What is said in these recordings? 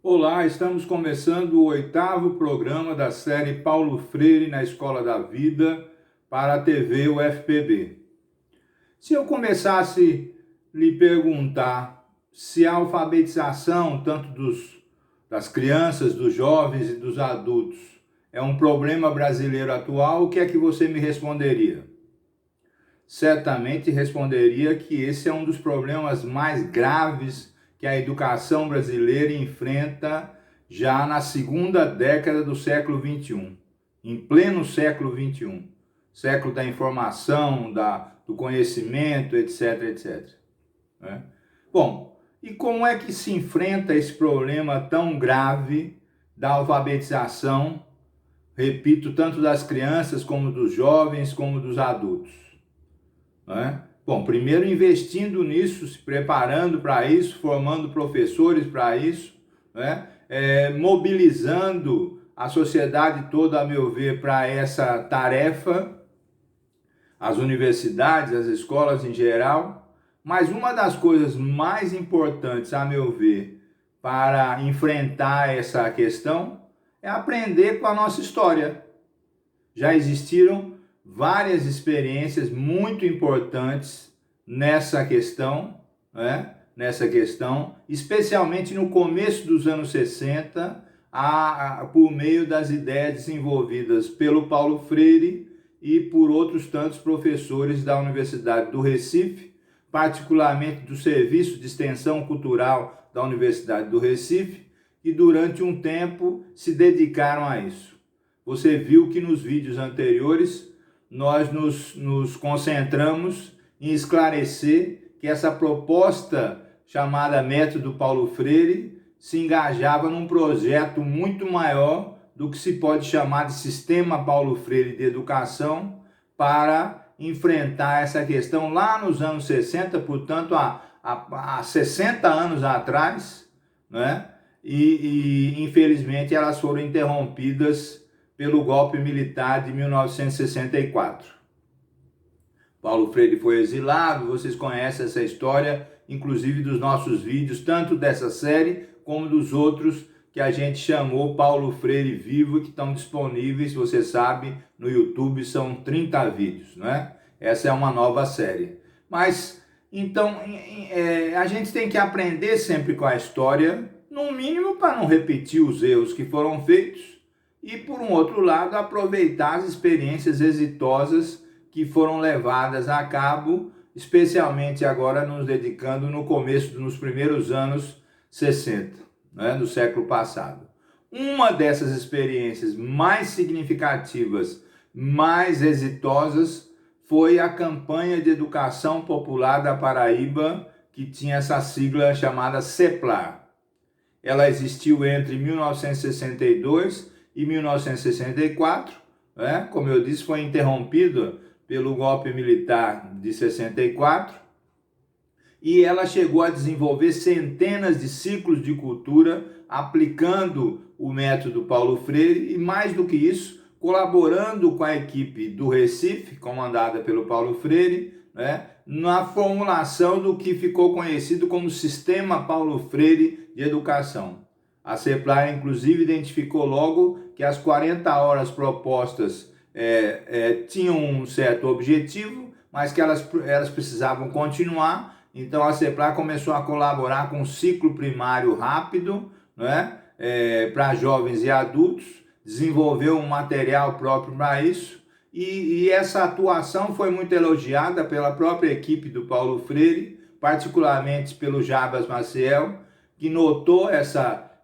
Olá, estamos começando o 8º programa da série Paulo Freire na Escola da Vida para a TV UFPB. Se eu começasse a lhe perguntar se a alfabetização, tanto das crianças, dos jovens e dos adultos, é um problema brasileiro atual, o que é que você me responderia? Certamente responderia que esse é um dos problemas mais graves que a educação brasileira enfrenta já na segunda década do século XXI, em pleno século XXI, século da informação, do conhecimento, etc, etc. Bom, e como é que se enfrenta esse problema tão grave da alfabetização, repito, tanto das crianças como dos jovens, como dos adultos? Bom, primeiro investindo nisso, se preparando para isso, formando professores para isso, mobilizando a sociedade toda, a meu ver, para essa tarefa, as universidades, as escolas em geral. Mas uma das coisas mais importantes, a meu ver, para enfrentar essa questão é aprender com a nossa história. Já existiram várias experiências muito importantes nessa questão, especialmente no começo dos anos 60, por meio das ideias desenvolvidas pelo Paulo Freire e por outros tantos professores da Universidade do Recife, particularmente do Serviço de Extensão Cultural da Universidade do Recife, que durante um tempo se dedicaram a isso. Você viu que nos vídeos anteriores nós nos concentramos em esclarecer que essa proposta chamada Método Paulo Freire se engajava num projeto muito maior do que se pode chamar de Sistema Paulo Freire de Educação para enfrentar essa questão lá nos anos 60, portanto há 60 anos atrás, e infelizmente elas foram interrompidas pelo golpe militar de 1964. Paulo Freire foi exilado, vocês conhecem essa história, inclusive dos nossos vídeos, tanto dessa série como dos outros que a gente chamou Paulo Freire Vivo, que estão disponíveis, você sabe, no YouTube, são 30 vídeos, Essa é uma nova série. Mas, então, a gente tem que aprender sempre com a história, no mínimo para não repetir os erros que foram feitos, e, por um outro lado, aproveitar as experiências exitosas que foram levadas a cabo, especialmente agora nos dedicando nos primeiros anos 60, do século passado. Uma dessas experiências mais significativas, mais exitosas, foi a campanha de educação popular da Paraíba, que tinha essa sigla chamada CEPLAR. Ela existiu entre 1962 e 1964, como eu disse, foi interrompida pelo golpe militar de 64, e ela chegou a desenvolver centenas de ciclos de cultura aplicando o método Paulo Freire e, mais do que isso, colaborando com a equipe do Recife, comandada pelo Paulo Freire, na formulação do que ficou conhecido como Sistema Paulo Freire de Educação. A CEPLAR, inclusive, identificou logo que as 40 horas propostas tinham um certo objetivo, mas que elas precisavam continuar. Então, a CEPLAR começou a colaborar com um ciclo primário rápido, para jovens e adultos, desenvolveu um material próprio para isso, e essa atuação foi muito elogiada pela própria equipe do Paulo Freire, particularmente pelo Jarbas Maciel, que notou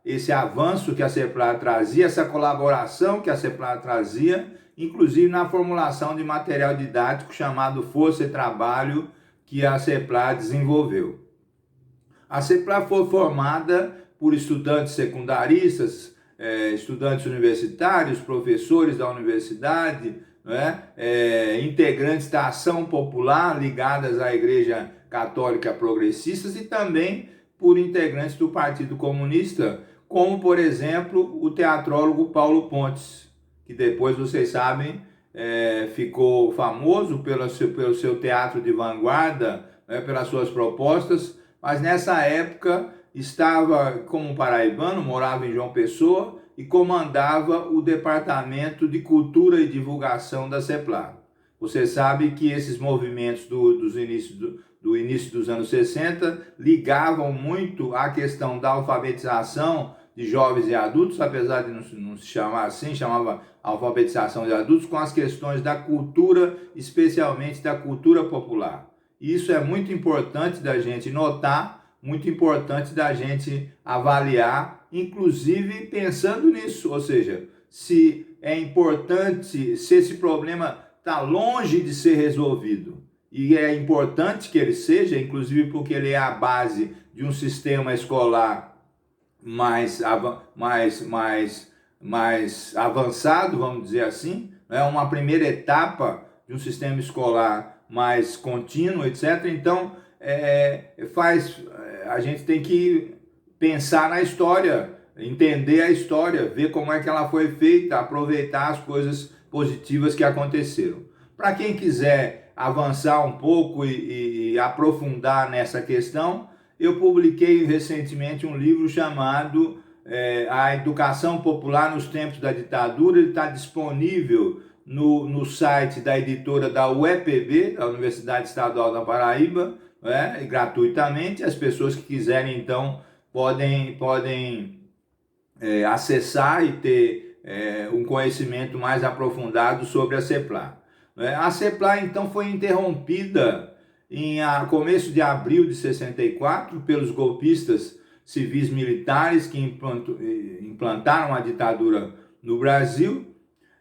esse avanço que a CEPLAR trazia, essa colaboração que a CEPLAR trazia, inclusive na formulação de material didático chamado Força e Trabalho, que a CEPLAR desenvolveu. A CEPLAR foi formada por estudantes secundaristas, estudantes universitários, professores da universidade, integrantes da Ação Popular ligadas à Igreja Católica Progressistas e também por integrantes do Partido Comunista, como, por exemplo, o teatrólogo Paulo Pontes, que depois, vocês sabem, ficou famoso pelo seu teatro de vanguarda, né, pelas suas propostas, mas nessa época estava como paraibano, morava em João Pessoa e comandava o Departamento de Cultura e Divulgação da CEPLAG. Você sabe que esses movimentos do início dos anos 60 ligavam muito à questão da alfabetização de jovens e adultos, apesar de não se chamar assim, chamava alfabetização de adultos, com as questões da cultura, especialmente da cultura popular. Isso é muito importante da gente notar, muito importante da gente avaliar, inclusive pensando nisso, ou seja, se é importante, se esse problema está longe de ser resolvido, e é importante que ele seja, inclusive porque ele é a base de um sistema escolar mais avançado, vamos dizer assim, é uma primeira etapa de um sistema escolar mais contínuo, etc. Então, a gente tem que pensar na história, entender a história, ver como é que ela foi feita, aproveitar as coisas positivas que aconteceram. Para quem quiser avançar um pouco e aprofundar nessa questão, eu publiquei recentemente um livro chamado A Educação Popular nos Tempos da Ditadura. Ele está disponível no site da editora da UEPB, da Universidade Estadual da Paraíba, gratuitamente. As pessoas que quiserem, então, podem acessar e ter um conhecimento mais aprofundado sobre a CEPLAG. A CEPLAG, então, foi interrompida em começo de abril de 64 pelos golpistas civis militares que implantaram a ditadura no Brasil,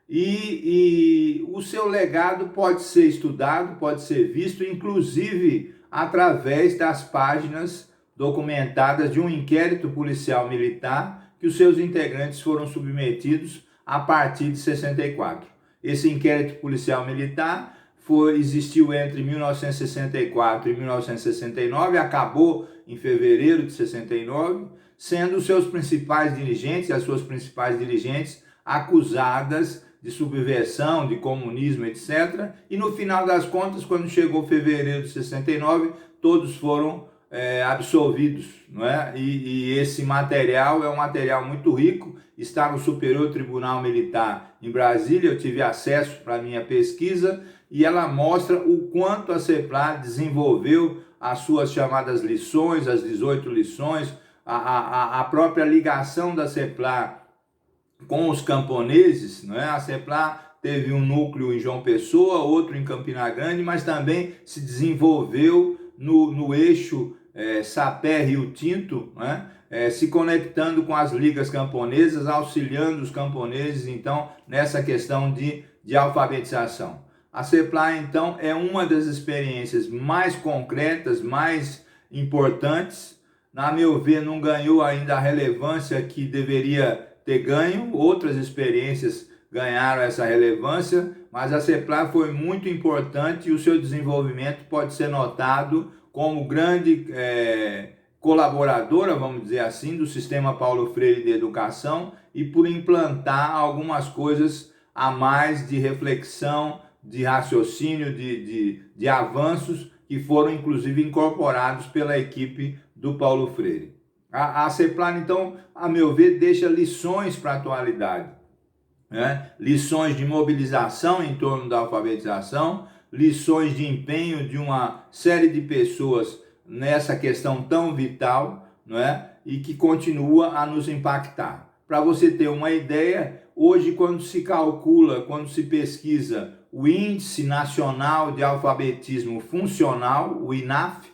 e o seu legado pode ser estudado, pode ser visto, inclusive através das páginas documentadas de um inquérito policial militar que os seus integrantes foram submetidos a partir de 64. Esse inquérito policial militar existiu entre 1964 e 1969, acabou em fevereiro de 69, sendo os seus principais dirigentes, as suas principais dirigentes, acusadas de subversão, de comunismo, etc. E no final das contas, quando chegou fevereiro de 69, todos foram absolvidos, não é? E esse material é um material muito rico, está no Superior Tribunal Militar em Brasília. Eu tive acesso para minha pesquisa e ela mostra o quanto a CEPLAG desenvolveu as suas chamadas lições, as 18 lições, a própria ligação da CEPLAG com os camponeses, não é? A CEPLAG teve um núcleo em João Pessoa, outro em Campina Grande, mas também se desenvolveu no eixo Sapé-Rio Tinto, né? Se conectando com as ligas camponesas, auxiliando os camponeses, então, nessa questão de alfabetização. A CEPLAG, então, é uma das experiências mais concretas, mais importantes. Na meu ver, não ganhou ainda a relevância que deveria ter ganho. Outras experiências ganharam essa relevância, mas a CEPLAG foi muito importante e o seu desenvolvimento pode ser notado como grande colaboradora, vamos dizer assim, do sistema Paulo Freire de educação, e por implantar algumas coisas a mais de reflexão, de raciocínio, de avanços que foram inclusive incorporados pela equipe do Paulo Freire. A CEPLAG, então, a meu ver, deixa lições para a atualidade, né? Lições de mobilização em torno da alfabetização, lições de empenho de uma série de pessoas nessa questão tão vital, não é? E que continua a nos impactar. Para você ter uma ideia, hoje quando se calcula, quando se pesquisa o Índice Nacional de Alfabetismo Funcional, o INAF,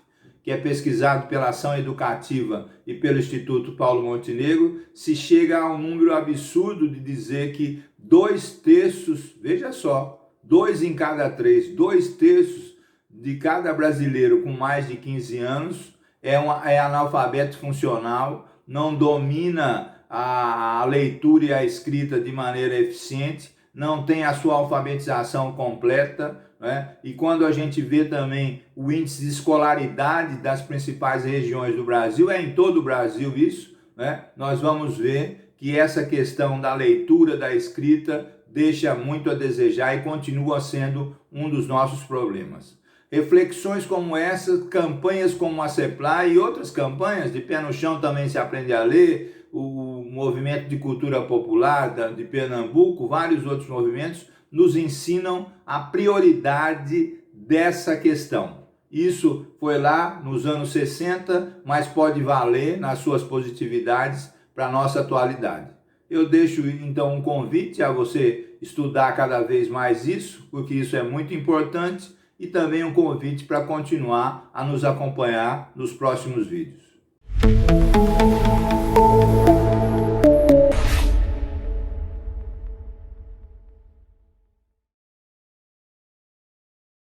que é pesquisado pela Ação Educativa e pelo Instituto Paulo Montenegro, se chega a um número absurdo de dizer que 2/3, veja só, 2 em cada 3, 2/3 de cada brasileiro com mais de 15 anos é analfabeto funcional, não domina a leitura e a escrita de maneira eficiente, não tem a sua alfabetização completa, né? E quando a gente vê também o índice de escolaridade das principais regiões do Brasil, é em todo o Brasil isso, né? Nós vamos ver que essa questão da leitura, da escrita, deixa muito a desejar e continua sendo um dos nossos problemas. Reflexões como essa, campanhas como a CEPLAI e outras campanhas, de pé no chão também se aprende a ler, o movimento de cultura popular de Pernambuco, vários outros movimentos, nos ensinam a prioridade dessa questão. Isso foi lá nos anos 60, mas pode valer nas suas positividades para a nossa atualidade. Eu deixo então um convite a você estudar cada vez mais isso, porque isso é muito importante, e também um convite para continuar a nos acompanhar nos próximos vídeos.